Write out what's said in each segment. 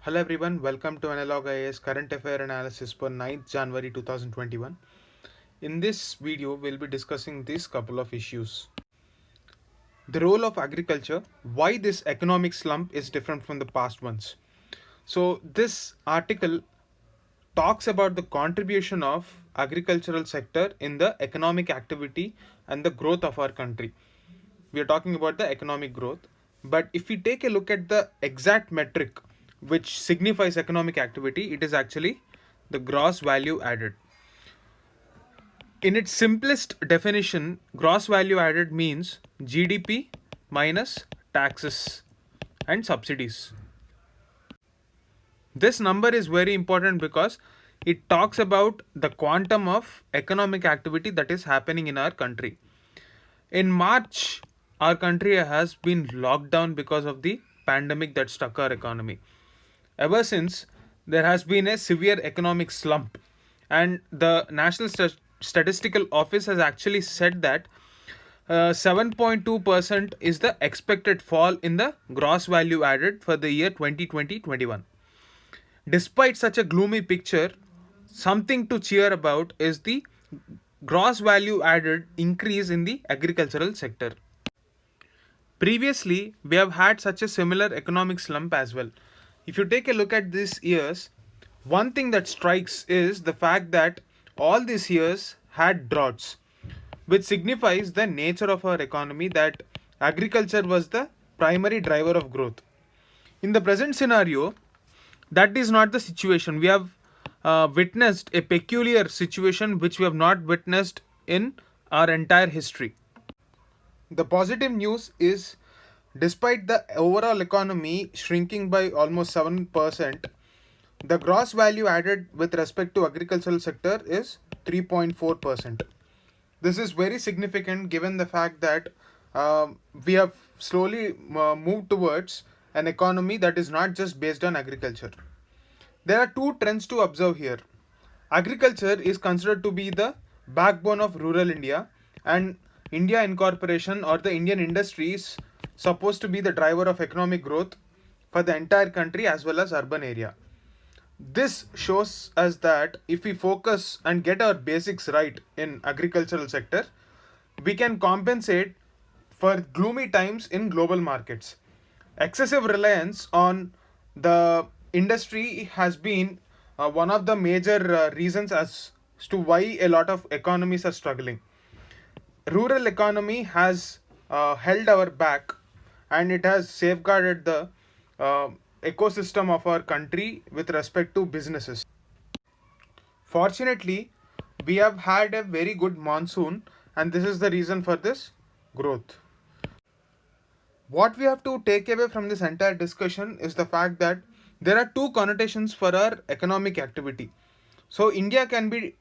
Hello everyone, welcome to Analog IAS Current Affair Analysis for 9th January 2021. In this video, we'll be discussing these couple of issues. The role of agriculture, why this economic slump is different from the past ones. So this article talks about the contribution of agricultural sector in the economic activity and the growth of our country. We are talking about the economic growth, but if we take a look at the exact metric which signifies economic activity, it is actually the gross value added. In its simplest definition, gross value added means GDP minus taxes and subsidies. This number is very important because it talks about the quantum of economic activity that is happening in our country. In March, our country has been locked down because of the pandemic that struck our economy. Ever since, there has been a severe economic slump, and the National Statistical Office has actually said that 7.2% is the expected fall in the gross value added for the year 2020-21. Despite such a gloomy picture, something to cheer about is the gross value added increase in the agricultural sector. Previously, we have had such a similar economic slump as well. If you take a look at these years, one thing that strikes is the fact that all these years had droughts, which signifies the nature of our economy, that agriculture was the primary driver of growth. In the present scenario, that is not the situation. We have witnessed a peculiar situation which we have not witnessed in our entire history. The positive news is, despite the overall economy shrinking by almost 7%, the gross value added with respect to agricultural sector is 3.4%. This is very significant given the fact that we have slowly moved towards an economy that is not just based on agriculture. There are two trends to observe here. Agriculture is considered to be the backbone of rural India, and India incorporation or the Indian industry is supposed to be the driver of economic growth for the entire country as well as urban area. This shows us that if we focus and get our basics right in agricultural sector, we can compensate for gloomy times in global markets. Excessive reliance on the industry has been one of the major reasons as to why a lot of economies are struggling. Rural economy has held our back, and it has safeguarded the uh, ecosystem of our country with respect to businesses. Fortunately, we have had a very good monsoon, and this is the reason for this growth. What we have to take away from this entire discussion is the fact that there are two connotations for our economic activity. So, India can be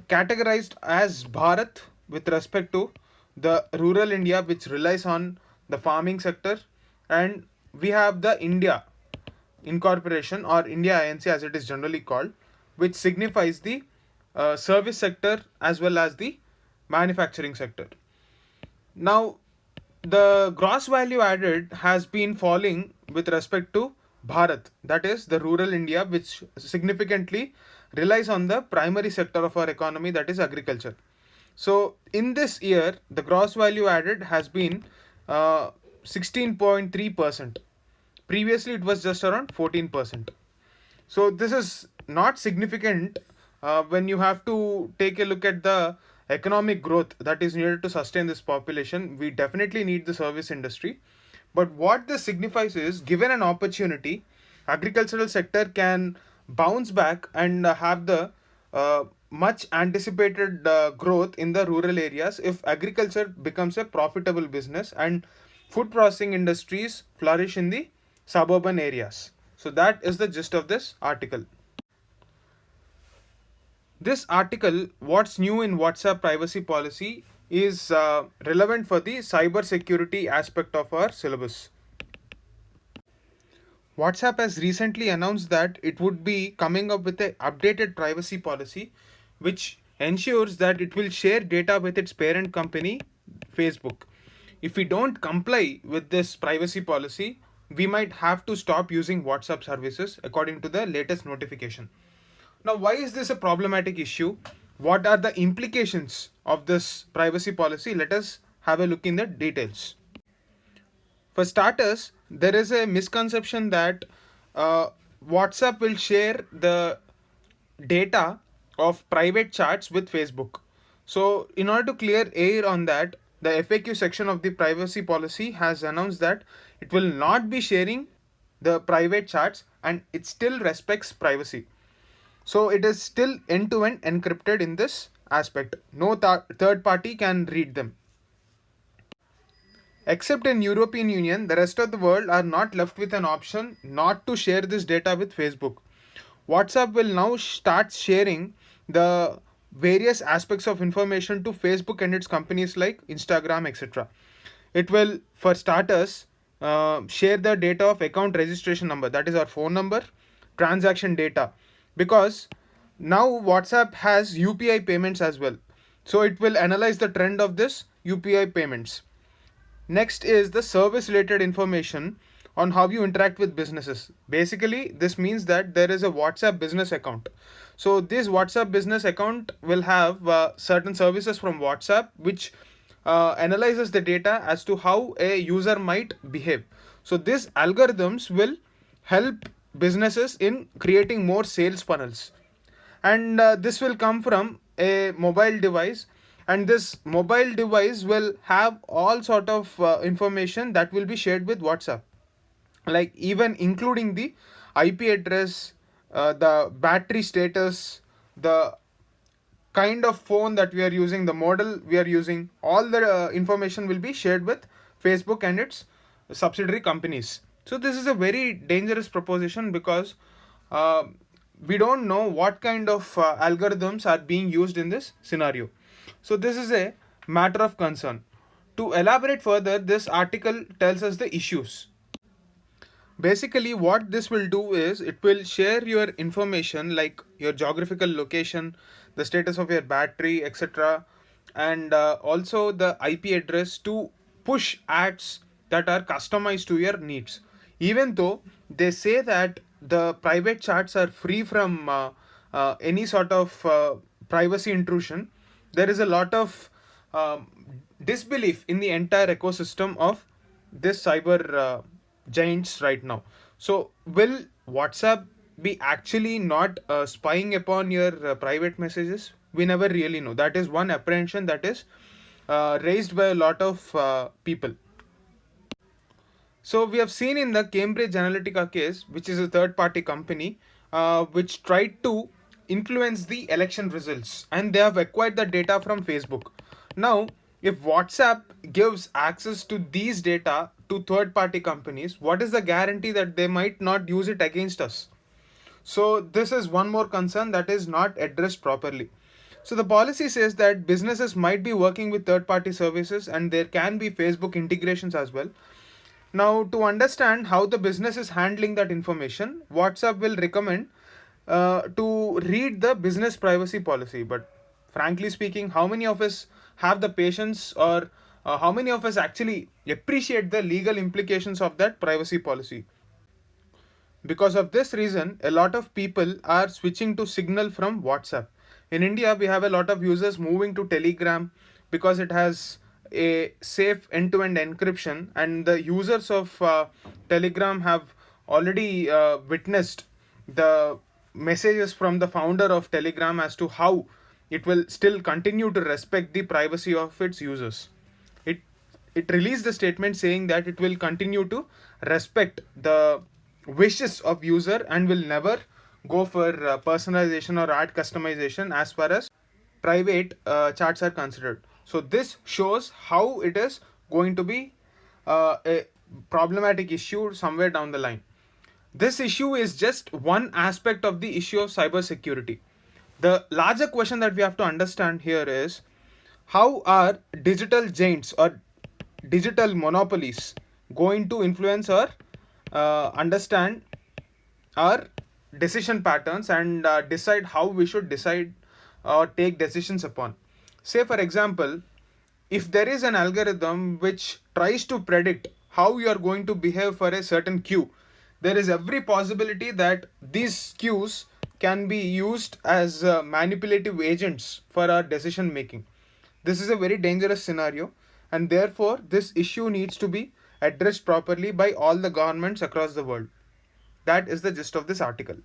categorized as Bharat with respect to the rural India, which relies on the farming sector, and we have the India incorporation or India INC as it is generally called, which signifies the service sector as well as the manufacturing sector. Now, the gross value added has been falling with respect to Bharat, that is the rural India, which significantly relies on the primary sector of our economy, that is agriculture. So, in this year, the gross value added has been 16.3%. Previously, it was just around 14%. So, this is not significant when you have to take a look at the economic growth that is needed to sustain this population. We definitely need the service industry. But what this signifies is, given an opportunity, agricultural sector can bounce back and have the much anticipated growth in the rural areas if agriculture becomes a profitable business and food processing industries flourish in the suburban areas. So that is the gist of this article. This article, What's New in WhatsApp Privacy Policy, is relevant for the cyber security aspect of our syllabus. WhatsApp has recently announced that it would be coming up with an updated privacy policy which ensures that it will share data with its parent company, Facebook. If we don't comply with this privacy policy, we might have to stop using WhatsApp services according to the latest notification. Now, why is this a problematic issue? What are the implications of this privacy policy? Let us have a look in the details. For starters, there is a misconception that uh, WhatsApp will share the data of private chats with Facebook. So, in order to clear air on that, the FAQ section of the privacy policy has announced that it will not be sharing the private chats and it still respects privacy. So, it is still end to end encrypted in this aspect. No third party can read them. Except in European Union, the rest of the world are not left with an option not to share this data with Facebook. WhatsApp will now start sharing the various aspects of information to Facebook and its companies like Instagram, etc. It will, for starters, share the data of account registration number, that is our phone number, transaction data, because now WhatsApp has UPI payments as well. So it will analyze the trend of this UPI payments. Next is the service related information on how you interact with businesses. Basically, this means that there is a WhatsApp business account. So, this WhatsApp business account will have certain services from WhatsApp which analyzes the data as to how a user might behave. So, these algorithms will help businesses in creating more sales funnels, and this will come from a mobile device, and this mobile device will have all sort of information that will be shared with WhatsApp, like even including the IP address, the battery status, the kind of phone that we are using, the model we are using, all the information will be shared with Facebook and its subsidiary companies. So this is a very dangerous proposition because uh, we don't know what kind of algorithms are being used in this scenario. So this is a matter of concern. To elaborate further, this article tells us the issues. Basically, what this will do is it will share your information like your geographical location, the status of your battery, etc., and also the IP address to push ads that are customized to your needs. Even though they say that the private chats are free from any sort of privacy intrusion, there is a lot of disbelief in the entire ecosystem of this cyber giants right now. So, will WhatsApp be actually not spying upon your private messages? We never really know. That is one apprehension that is raised by a lot of people. So we have seen in the Cambridge Analytica case, which is a third party company, which tried to influence the election results, and they have acquired the data from Facebook. Now, if WhatsApp gives access to these data to third party companies, what is the guarantee that they might not use it against us? So this is one more concern that is not addressed properly. So the policy says that businesses might be working with third party services and there can be Facebook integrations as well. Now, to understand how the business is handling that information, WhatsApp will recommend to read the business privacy policy. But frankly speaking, how many of us have the patience, or how many of us actually appreciate the legal implications of that privacy policy? Because of this reason, a lot of people are switching to Signal from WhatsApp. In India, we have a lot of users moving to Telegram because it has a safe end-to-end encryption, and the users of Telegram have already witnessed the messages from the founder of Telegram as to how it will still continue to respect the privacy of its users. It it released a statement saying that it will continue to respect the wishes of user and will never go for personalization or ad customization as far as private charts are considered. So this shows how it is going to be a problematic issue somewhere down the line. This issue is just one aspect of the issue of cybersecurity. The larger question that we have to understand here is how are digital giants or digital monopolies going to influence or understand our decision patterns and decide how we should decide or take decisions upon. Say, for example, if there is an algorithm which tries to predict how you are going to behave for a certain queue. There is every possibility that these queues can be used as manipulative agents for our decision making. This is a very dangerous scenario, and therefore this issue needs to be addressed properly by all the governments across the world. That is the gist of this article.